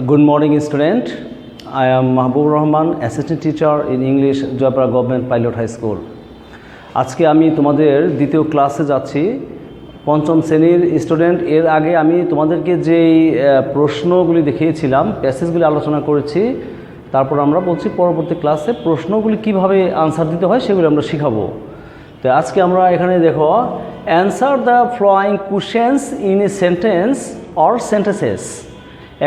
Good morning, student. I am Mahbub Rahman, assistant teacher in English, Joypura Government Pilot High School. আজকে আমি তোমাদের দ্বিতীয় ক্লাসে যাচ্ছি, পঞ্চম শ্রেণীর স্টুডেন্ট। এর আগে আমি তোমাদেরকে যেই প্রশ্নগুলি দেখিয়েছিলাম, প্যাসেজগুলি আলোচনা করেছি, তারপর আমরা বলছি পরবর্তী ক্লাসে প্রশ্নগুলি কিভাবে আনসার দিতে হয় সেগুলি আমরা শিখাবো। তো আজকে আমরা এখানে দেখো, answer the following questions in a sentence or sentences.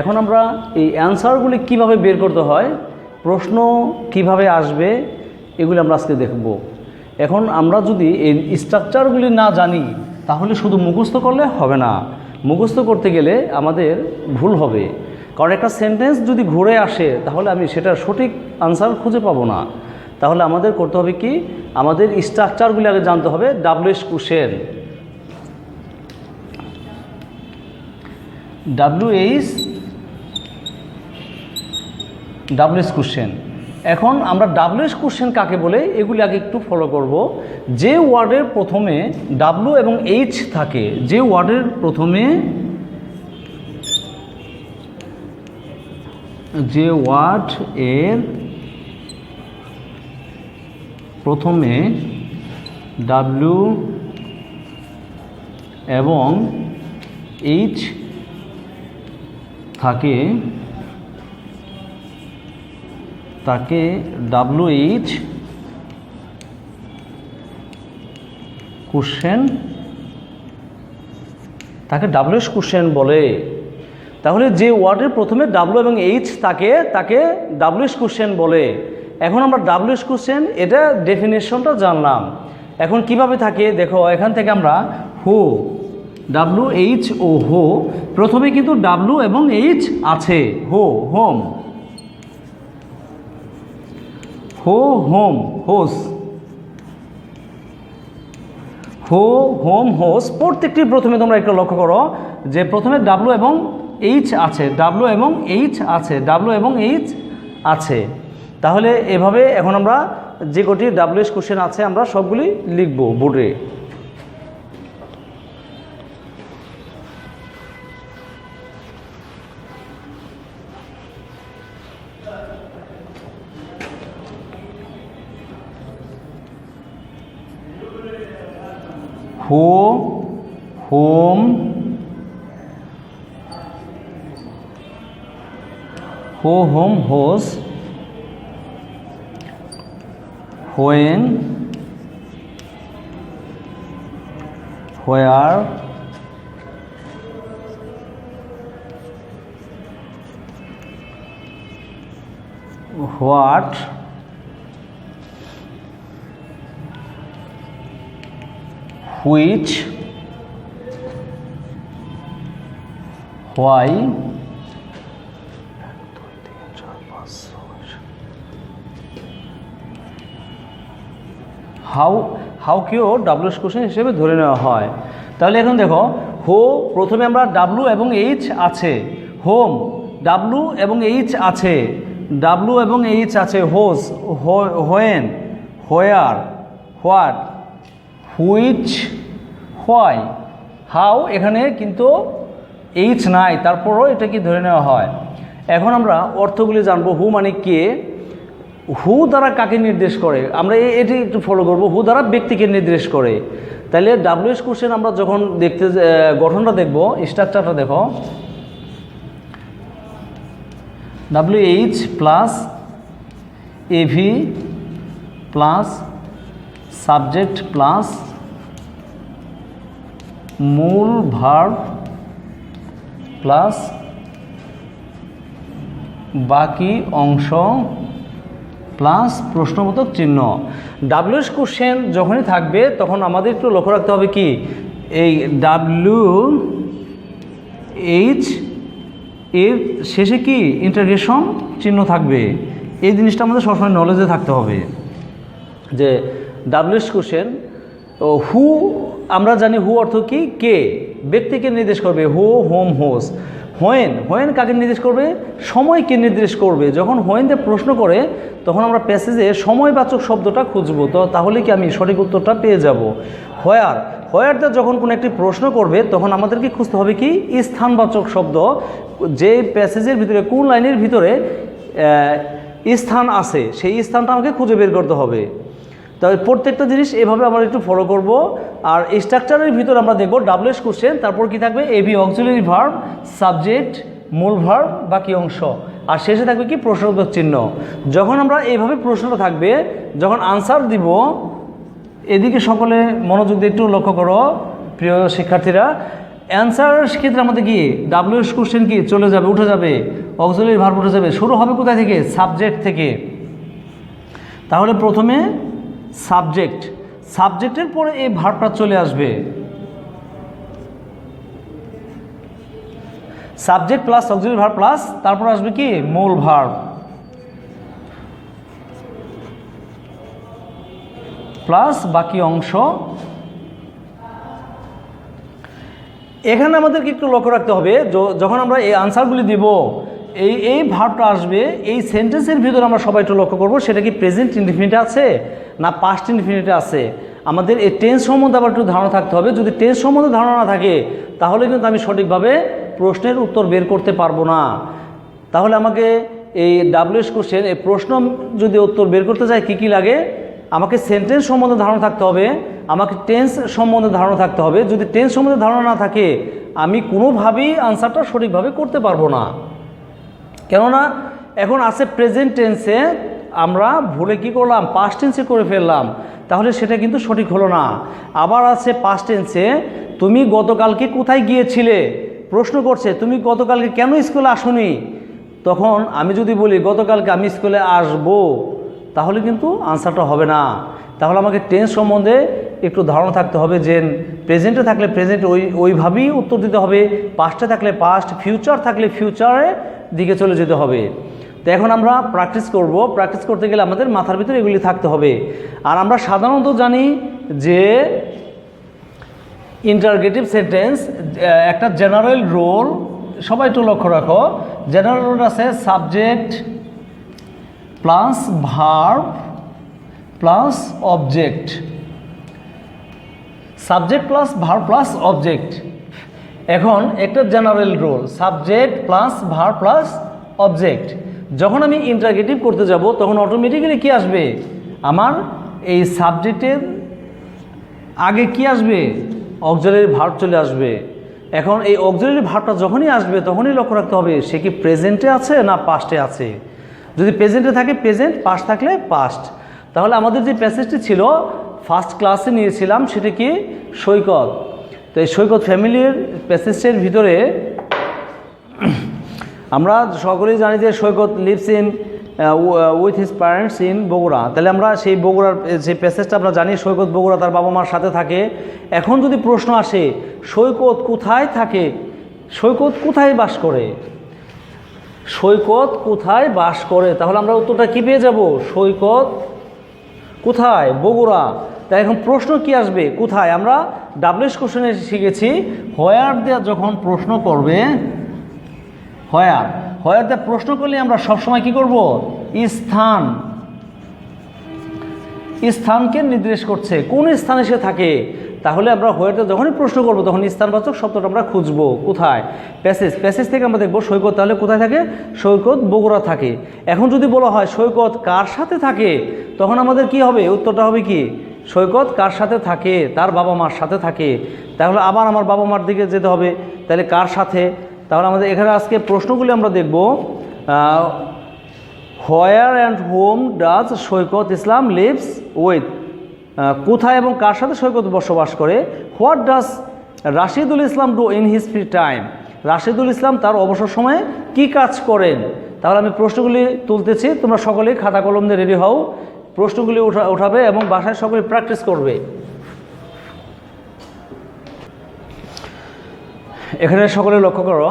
এখন আমরা এই অ্যান্সারগুলি কিভাবে বের করতে হয়, প্রশ্ন কিভাবে আসবে, এগুলি আমরা আজকে দেখব। এখন আমরা যদি এই স্ট্রাকচারগুলি না জানি তাহলে শুধু মুখস্থ করলে হবে না। মুখস্থ করতে গেলে আমাদের ভুল হবে, কারণ একটা সেন্টেন্স যদি ঘুরে আসে তাহলে আমি সেটার সঠিক আনসার খুঁজে পাবো না। তাহলে আমাদের করতে হবে কি, আমাদের স্ট্রাকচারগুলি আগে জানতে হবে। WH question, WH question. এখন আমরা WH কোশ্চেন কাকে বলে এগুলি আগে একটু ফলো করব। যে ওয়ার্ডের প্রথমে W এবং H থাকে, যে ওয়ার্ডের প্রথমে যে ওয়ার্ড এর প্রথমে W এবং H থাকে তাকে WH কোশ্চেন, তাকে WH কোশ্চেন বলে। তাহলে যে ওয়ার্ডের প্রথমে W এবং H থাকে তাকে WH কোশ্চেন বলে। এখন আমরা WH কোশ্চেন এটা ডেফিনেশনটা জানলাম। এখন কিভাবে থাকে দেখো, এখান থেকে আমরা হো, WH ও হো, প্রথমে কিন্তু W এবং H আছে। হো হোম, হো হোম হোস, হো হোম হোস, প্রত্যেকটির প্রথমে তোমরা একটু লক্ষ্য করো যে প্রথমে W এবং H আছে, W এবং H আছে, W এবং H আছে। তাহলে এভাবে এখন আমরা যে কটি WH কোশ্চেন আছে আমরা সবগুলি লিখব বোর্ডে। হো হোম হো home hose, when where, what, which, why, how কেও WH কোশ্চেন হিসেবে ধরে নেওয়া হয়। তাহলে এখন দেখো, হো প্রথমে আমরা W এবং H আছে, হোম W এবং H আছে, W এবং H আছে, whose when where, what, which, why, how, এখানে কিন্তু H নাই, তারপরও এটা কি ধরে নেওয়া হয়। এখন আমরা অর্থগুলি জানবো। হু মানে কে, হু দ্বারা কাকে নির্দেশ করে, আমরা এটি একটু ফলো করব। হু দ্বারা ব্যক্তিকে নির্দেশ করে। তাহলে WH কোশ্চেন আমরা যখন দেখতে গঠনটা দেখব, স্ট্রাকচারটা দেখো, WH plus AV plus subject plus মূল ভার্ব প্লাস বাকি অংশ প্লাস প্রশ্নবোধক চিহ্ন। WH কোশ্চেন যখনই থাকবে তখন আমাদের একটু লক্ষ্য রাখতে হবে কি, এই WH এর শেষে কি ইন্টারগেশন চিহ্ন থাকবে। এই জিনিসটা আমাদের সবসময় নলেজে থাকতে হবে যে WH কোশ্চেন। হু আমরা জানি, হু অর্থ কি, কে, ব্যক্তিকে নির্দেশ করবে, হো হোম হোস। হোয়েন, হোয়েন কাকে নির্দেশ করবে, সময়কে নির্দেশ করবে। যখন হোয়েন দিয়ে প্রশ্ন করে তখন আমরা প্যাসেজে সময়বাচক শব্দটা খুঁজব, তো তাহলে কি আমি সঠিক উত্তরটা পেয়ে যাব। হোয়ার, হোয়ার দিয়ে যখন কোনো একটি প্রশ্ন করবে তখন আমাদেরকে খুঁজতে হবে কি, স্থানবাচক শব্দ। যে প্যাসেজের ভিতরে কোন লাইনের ভিতরে স্থান আছে সেই স্থানটা আমাকে খুঁজে বের করতে হবে। তবে প্রত্যেকটা জিনিস এভাবে আমরা একটু ফলো করব। আর স্ট্রাকচারের ভিতরে আমরা দেখব ডাব্লিউএস কোশ্চেন, তারপর কি থাকবে এবি অক্সিলারি ভার্ব, সাবজেক্ট, মূল ভার্ব, বাকি অংশ, আর শেষে থাকবে কি প্রশ্নবোধক চিহ্ন। যখন আমরা এইভাবে প্রশ্নটা থাকবে, যখন আনসার দিব, এদিকে সকলে মনোযোগ দিয়ে একটু লক্ষ্য করো প্রিয় শিক্ষার্থীরা। অ্যান্সারের ক্ষেত্রে আমাদের কি ডাব্লিউএস কোশ্চেন কি চলে যাবে, উঠে যাবে, অক্সিলারি ভার্ব উঠে যাবে। শুরু হবে কোথায় থেকে? সাবজেক্ট থেকে। তাহলে প্রথমে সাবজেক্ট, সাবজেক্টের পরে এই ভার্বটা চলে আসবে। Subject plus auxiliary verb plus তারপর আসবে কি মূল ভার্ব প্লাস বাকি অংশ। এখানে আমাদেরকে একটু লক্ষ্য রাখতে হবে, যখন আমরা এই আনসারগুলি দিব, এই ভার্বটা আসবে এই সেন্টেন্সের ভিতরে আমরা সবাই একটু লক্ষ্য করব সেটা কি প্রেজেন্ট ইনডিফিনিটে আছে না পাস্ট ইনডিফিনিটে আছে। আমাদের এই টেন্স সম্বন্ধে আবার একটু ধারণা থাকতে হবে। যদি টেন্স সম্বন্ধে ধারণা না থাকে তাহলে কিন্তু আমি সঠিকভাবে প্রশ্নের উত্তর বের করতে পারবো না। তাহলে আমাকে এই ডাব্লিউএস কোশ্চেন, এই প্রশ্ন যদি উত্তর বের করতে চাই কী কী লাগে, আমাকে সেন্টেন্স সম্বন্ধে ধারণা থাকতে হবে, আমাকে টেন্স সম্বন্ধে ধারণা থাকতে হবে। যদি টেন্স সম্বন্ধে ধারণা না থাকে আমি কোনোভাবেই আনসারটা সঠিকভাবে করতে পারবো না। কেননা এখন আছে প্রেজেন্ট টেন্সে, আমরা ভুলে কি করলাম পাস্ট টেন্সে করে ফেললাম, তাহলে সেটা কিন্তু সঠিক হলো না। আবার আছে পাস্ট টেন্সে, তুমি গতকালকে কোথায় গিয়েছিলে প্রশ্ন করছে, তুমি গতকালকে কেন স্কুলে আসোনি, তখন আমি যদি বলি গতকালকে আমি স্কুলে আসবো, তাহলে কিন্তু আনসারটা হবে না। তাহলে আমাকে টেন্স সম্বন্ধে একটু ধারণা থাকতে হবে, যে প্রেজেন্টে থাকলে প্রেজেন্ট ওইভাবেই উত্তর দিতে হবে, পাস্টে থাকলে পাস্ট, ফিউচার থাকলে ফিউচারের দিকে চলে যেতে হবে। তো এখন আমরা প্র্যাকটিস করব। প্র্যাকটিস করতে গেলে আমাদের মাথার ভিতরে এগুলি থাকতে হবে। আর আমরা সাধারণত জানি যে ইন্টারগেটিভ সেন্টেন্স একটা জেনারেল রোল, সবাই একটু লক্ষ্য রাখো, জেনারেল রোল আছে subject plus verb plus object, subject plus verb plus object. এখন একটা general rule subject plus verb plus object. যখন আমি ইন্টারগেটিভ করতে যাব তখন অটোমেটিক্যালি কি আসবে, আমার এই সাবজেক্টের আগে কি আসবে, অক্সিলারি ভার্ব চলে আসবে। এখন এই অক্সিলারি ভার্বটা যখনই আসবে তখনই লক্ষ্য রাখতে হবে সে কি প্রেজেন্টে আছে না পাস্টে আছে। যদি প্রেজেন্টে থাকে প্রেজেন্ট, পাস্ট থাকলে পাস্ট। তাহলে আমাদের যে প্যাসেজটি ছিল ফার্স্ট ক্লাসে নিয়েছিলাম সেটা কি সৈকত। তো এই সৈকত ফ্যামিলির প্যাসেজের ভিতরে আমরা সকলেই জানি যে Saikat lives in with his parents in Bogura. তাহলে আমরা সেই বগুড়ার যে প্যাসেজটা আমরা জানি, সৈকত বগুড়া তার বাবা মার সাথে থাকে। এখন যদি প্রশ্ন আসে সৈকত কোথায় থাকে, সৈকত কোথায় বাস করে, সৈকত কোথায় বাস করে, তাহলে আমরা উত্তরটা কি পেয়ে যাব, সৈকত কোথায়, বগুড়া। তাই এখন প্রশ্ন কি আসবে, কোথায়। আমরা ডাব্লিউএস কোশ্চেনে শিখেছি হোয়ার দিয়ে যখন প্রশ্ন করবে, হোয়ার দিয়ে প্রশ্ন করলে আমরা সবসময় কি করব, স্থান, স্থানকে নির্দেশ করছে, কোন স্থানে সে থাকে। তাহলে আমরা হোয়ারতে যখনই প্রশ্ন করব তখন স্থানবাচক শব্দটা আমরা খুঁজবো কোথায়। প্যাসেজ থেকে আমরা দেখবো সৈকত তাহলে কোথায় থাকে, সৈকত বগুড়া থাকে। এখন যদি বলা হয় সৈকত কার সাথে থাকে, তখন আমাদের কি হবে, উত্তরটা হবে কি সৈকত কার সাথে থাকে, তার বাবা মার সাথে থাকে। তাহলে আবার আমার বাবা মার দিকে যেতে হবে, তাহলে কার সাথে। তাহলে আমাদের এখানে আজকে প্রশ্নগুলি আমরা দেখব, where and whom does Saikat Islam lives with, কোথায় এবং কার সাথে সৈকত বসবাস করে। What does Rashidul Islam do in his free time, Rashidul Islam তার অবসর সময়ে কি কাজ করেন। তাহলে আমি প্রশ্নগুলি তুলতেছি, তোমরা সকলেই খাতা কলম দিয়ে রেডি হও, প্রশ্নগুলি উঠাবে এবং বাসায় সকলে প্র্যাকটিস করবে। এখানে সকলে লক্ষ্য করো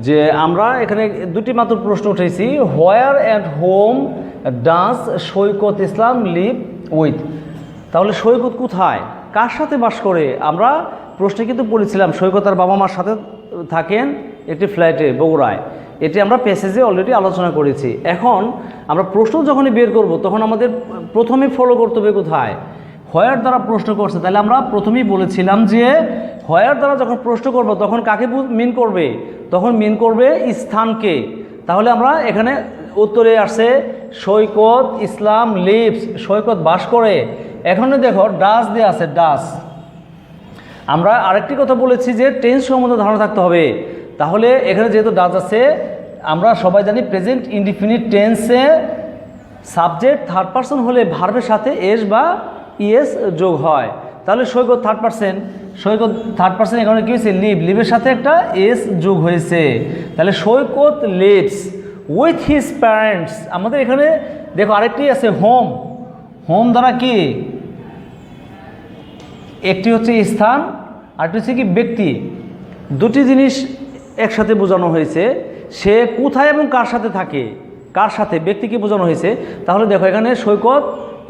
যে আমরা এখানে দুটি মাত্র প্রশ্ন উঠেছি, হোয়ার and whom does Saikat Islam live with. তাহলে সৈকত কোথায়, কার সাথে বাস করে। আমরা প্রশ্নে কিন্তু বলেছিলাম সৈকত তার বাবা মার সাথে থাকেন একটি ফ্ল্যাটে বগুড়ায়, এটি আমরা প্যাসেজে অলরেডি আলোচনা করেছি। এখন আমরা প্রশ্ন যখনই বের করব তখন আমাদের প্রথমে ফলো করতে হবে কোথায়, হোয়ার দ্বারা প্রশ্ন করছে। তাহলে আমরা প্রথমেই বলেছিলাম যে হোয়ার দ্বারা যখন প্রশ্ন করব তখন কাকে মিন করবে? তখন মিন করবে স্থানকে। তাহলে আমরা এখানে উত্তরে আসছে সৈকত ইসলাম লিভস, সৈকত বাস করে। এখানে দেখো ডাস দেওয়া আছে, ডাস। আমরা আরেকটি কথা বলেছি যে টেন্স সম্বন্ধে ধারণা থাকতে হবে। তাহলে এখানে যেহেতু ডাস আছে, আমরা সবাই জানি প্রেজেন্ট ইনডিফিনিট টেন্সে সাবজেক্ট থার্ড পারসন হলে ভার্বের সাথে এস বা ইএস যোগ হয়। তাহলে Saikat third person, Saikat third person এখানে কী হয়েছে? লিভ, লিভের সাথে একটা এস যোগ হয়েছে। তাহলে সৈকত লিভস উইথ হিজ প্যারেন্টস। আমাদের এখানে দেখো আরেকটি আছে হোম, হোম দ্বারা কি? একটি হচ্ছে স্থান, আরেকটি হচ্ছে কি ব্যক্তি। দুটি জিনিস একসাথে বোঝানো হয়েছে। সে কোথায় এবং কার সাথে থাকে, কার সাথে, ব্যক্তিকে বোঝানো হয়েছে। তাহলে দেখো এখানে Saikat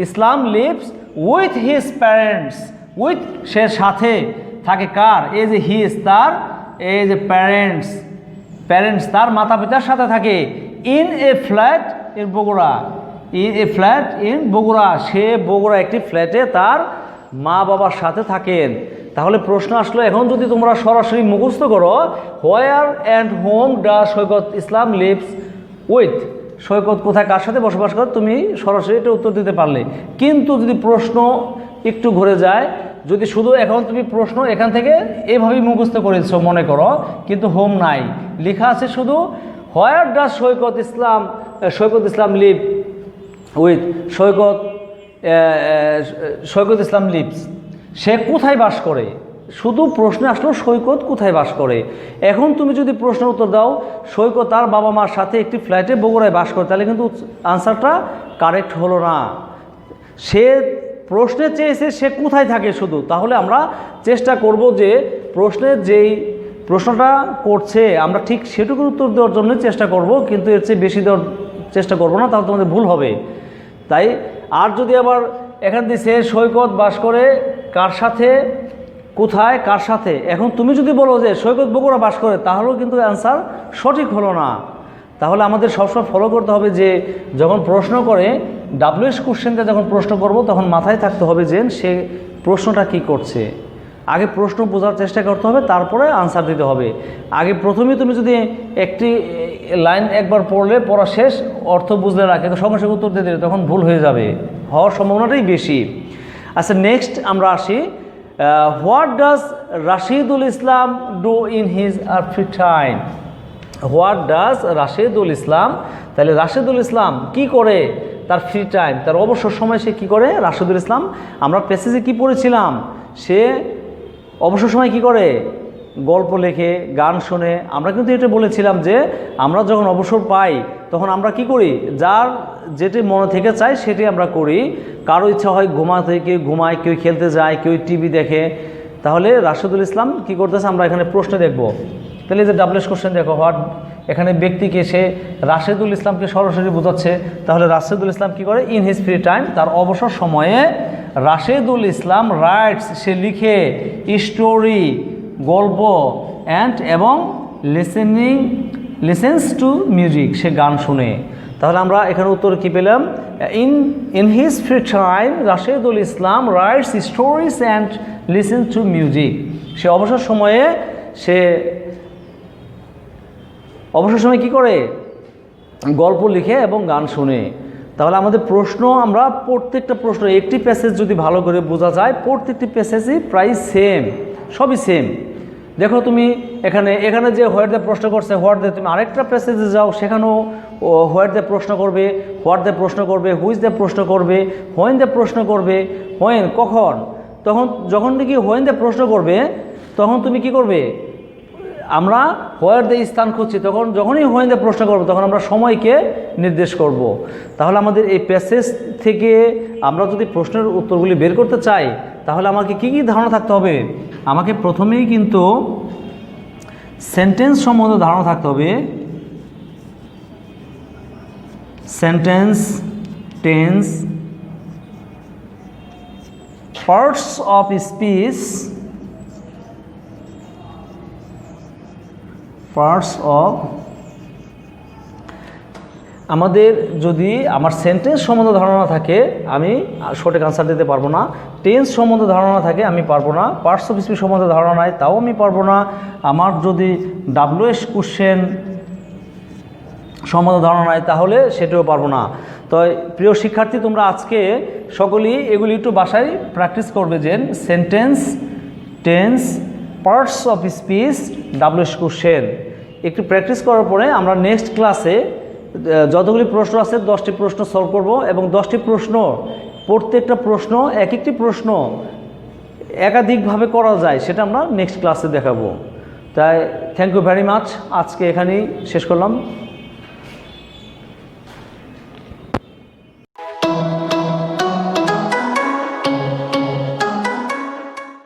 Islam lives with his parents, with সে সাথে থাকে কার? এই যে হিজ তার, এই যে প্যারেন্টস, প্যারেন্টস তার মাতা পিতার সাথে থাকে। In a flat in Bogura, in a flat in Bogura, সে বগুড়া একটি ফ্ল্যাটে তার মা বাবার সাথে থাকেন। তাহলে প্রশ্ন আসলো, এখন যদি তোমরা সরাসরি মুখস্থ করো where and whom does Saikat Islam lives with, Saikat কোথায় কার সাথে বসবাস করে, তুমি সরাসরি এটা উত্তর দিতে পারলে। কিন্তু যদি প্রশ্ন একটু ঘুরে যায়, যদি শুধু এখন তুমি প্রশ্ন এখান থেকে এভাবেই মুখস্থ করেছো মনে করো, কিন্তু হোম নাই, লেখা আছে শুধু where does Saikat Islam live with, Saikat Islam lives, সে কোথায় বাস করে। শুধু প্রশ্নে আসলো সৈকত কোথায় বাস করে। এখন তুমি যদি প্রশ্নের উত্তর দাও সৈকত তার বাবা মার সাথে একটি ফ্ল্যাটে বগুড়ায় বাস করে, তাহলে কিন্তু আনসারটা কারেক্ট হলো না। সে প্রশ্নে চেয়েছে সে কোথায় থাকে শুধু। তাহলে আমরা চেষ্টা করব যে প্রশ্নের যেই প্রশ্নটা করছে আমরা ঠিক সেটুকুর উত্তর দেওয়ার জন্য চেষ্টা করব, কিন্তু এর চেয়ে বেশি দেওয়ার চেষ্টা করব না, তাহলে তোমাদের ভুল হবে। তাই আর যদি আবার এখান দিছে সৈকত বাস করে কার সাথে, কোথায় কার সাথে, এখন তুমি যদি বলো যে সৈকত বগুড়া বাস করে, তাহলেও কিন্তু অ্যান্সার সঠিক হলো না। তাহলে আমাদের সবসময় ফলো করতে হবে যে যখন প্রশ্ন করে ডাব্লিউএস কোশ্চেনটা যখন প্রশ্ন করব তখন মাথায় থাকতে হবে যে সে প্রশ্নটা কি করছে। আগে প্রশ্ন বোঝার চেষ্টা করতে হবে, তারপরে আনসার দিতে হবে। আগে প্রথমেই তুমি যদি একটি লাইন একবার পড়লে পড়া শেষ, অর্থ বুঝলে না, কিন্তু সঙ্গে সঙ্গে উত্তর দিয়ে দিলে তখন ভুল হয়ে যাবে, হওয়ার সম্ভাবনাটাই বেশি। আচ্ছা, নেক্সট আমরা আসি, what does Rashidul Islam do in his free time. What does Rashidul Islam, তাহলে রাশিদুল ইসলাম কি করে তার ফ্রি টাইম, তার অবসর সময় সে কি করে? রাশিদুল ইসলাম আমরা প্যাসেজে কি পড়েছিলাম, সে অবসর সময় কি করে? গল্প লেখে, গান শোনে। আমরা কিন্তু এটা বলেছিলাম যে আমরা যখন অবসর পাই তখন আমরা কি করি? যার যেটি মনে থেকে চাই সেটি আমরা করি। কারো ইচ্ছা হয় ঘুমাতে, কেউ ঘুমায়, কেউ খেলতে যায়, কেউ টিভি দেখে। তাহলে রাশিদুল ইসলাম কি করতেছে আমরা এখানে প্রশ্ন দেখব। তাহলে যে ডাব্লিউএস কোশ্চেন দেখো, হোয়াট, এখানে ব্যক্তিকে সে রাশিদুল ইসলামকে সরাসরি বোঝাচ্ছে। তাহলে রাশিদুল ইসলাম কি করে? ইন হিজ ফ্রি টাইম, তার অবসর সময়ে রাশিদুল ইসলাম রাইটস, সে লিখে, স্টোরি, গল্প, এবং লিসেন্স টু মিউজিক, সে গান শুনে। তাহলে আমরা এখানে উত্তর কি পেলাম? In his free time Rashidul Islam writes stories and listens to music, সে অবসর সময়ে কি করে? গল্প লিখে এবং গান শুনে। তাহলে আমাদের প্রশ্ন, আমরা প্রত্যেকটা প্রশ্ন একটি প্যাসেজ যদি ভালো করে বোঝা যায়, প্রত্যেকটি প্যাসেজই প্রায় সেম, সবই সেম। দেখো তুমি এখানে যে হোয়াট দ্য প্রশ্ন করছে, হোয়াট দ্য, তুমি আরেকটা প্যাসেজে যাও, সেখানেও হোয়াট দ্য প্রশ্ন করবে, হোয়াট দ্য প্রশ্ন করবে, হুইচ দ্য প্রশ্ন করবে, হোয়েন দ্য প্রশ্ন করবে। হোয়েন কখন? তখন যখন নাকি হোয়েন দ্য প্রশ্ন করবে তখন তুমি কি করবে? আমরা হোয়ার দ্য স্থান খুঁজছি, তখন যখনই হোয়েন দ্য প্রশ্ন করবো তখন আমরা সময়কে নির্দেশ করব। তাহলে আমাদের এই প্যাসেজ থেকে আমরা যদি প্রশ্নের উত্তরগুলি বের করতে চাই তাহলে আমাকে কি কি ধারণা থাকতে হবে? আমাকে প্রথমেই কিন্তু সেন্টেন্স সম্বন্ধে ধারণা থাকতে হবে। Sentence, tense, parts of speech, parts of আমাদের যদি আমার সেন্টেন্স সম্বন্ধে ধারণা থাকে আমি সঠিক আনসার দিতে পারবো না, টেন্স সম্বন্ধে ধারণা থাকে আমি পারবো না, পার্টস অফ স্পিচ সম্বন্ধে ধারণা নাই তাও আমি পারবো না, আমার যদি WH কোশ্চেন সম্বন্ধে ধারণা নাই তাহলে সেটাও পারবো না। তো প্রিয় শিক্ষার্থী, তোমরা আজকে সকলেই এগুলি একটু বাসায় প্র্যাকটিস করবে, যে sentence, tense, parts of speech, WH question একটু প্র্যাকটিস করার পরে আমরা নেক্সট ক্লাসে যতগুলি প্রশ্ন আছে 10টি প্রশ্ন সলভ করব, এবং 10টি প্রশ্ন, প্রত্যেকটা প্রশ্ন এক একটি প্রশ্ন একাধিকভাবে করা যায় সেটা আমরা নেক্সট ক্লাসে দেখাবো। তাই থ্যাংক ইউ ভেরি মাচ, আজকে এখানেই শেষ করলাম।